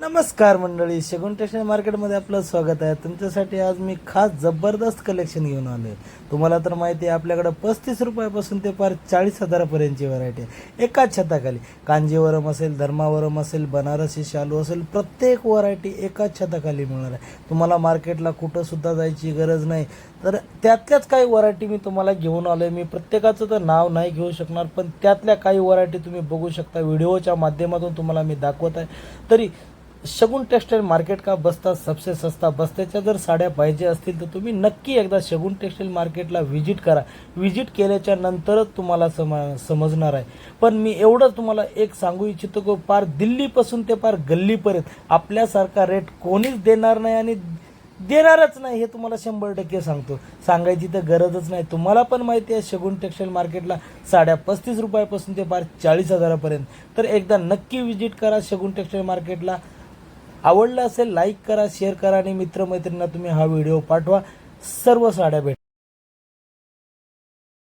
नमस्कार मंडळी, शगुन टेक्सटाईल मार्केटमध्ये आपलं स्वागत आहे. तुमच्यासाठी आज मी खास जबरदस्त कलेक्शन घेऊन आलो आहे. तुम्हाला तर माहिती आहे आपल्याकडे 35 रुपयापासून ते पार 40,000पर्यंतची व्हरायटी आहे. एकाच छताखाली कांजीवरम असेल, धर्मावरम असेल, बनारसी शालू असेल, प्रत्येक व्हरायटी एकाच छताखाली मिळणार आहे. तुम्हाला मार्केटला कुठंसुद्धा जायची गरज नाही. तर त्यातल्याच काही व्हरायटी मी तुम्हाला घेऊन आलो आहे. मी प्रत्येकाचं तर नाव नाही घेऊ शकणार, पण त्यातल्या काही व्हरायटी तुम्ही बघू शकता. व्हिडिओच्या माध्यमातून तुम्हाला मी दाखवत आहे. तरी शगुन टेक्सटाईल मार्केट का बस्ता सबसे सस्ता. बस्त्याच्या जर साड्या पाहिजे असतील तर तुम्ही नक्की एकदा शगुन टेक्सटाईल मार्केटला व्हिजिट करा. व्हिजिट केल्याच्या नंतरच तुम्हाला समजणार आहे. पण मी एवढंच तुम्हाला एक सांगू इच्छितो की पार दिल्लीपासून ते पार गल्लीपर्यंत आपल्यासारखा रेट कोणीच देणार नाही आणि देणारच नाही, हे तुम्हाला 100% सांगतो. सांगायची तर गरजच नाही. तुम्हाला पण माहिती आहे शगुन टेक्सटाईल मार्केटला साड्या 35 रुपयापासून ते पार 40,000पर्यंत. तर एकदा नक्की व्हिजिट करा शगुन टेक्सटाईल मार्केटला. आवडलं असेल लाईक करा, शेअर करा आणि मित्रमैत्रिणींना तुम्ही हा व्हिडिओ पाठवा. सर्व साड्या भेट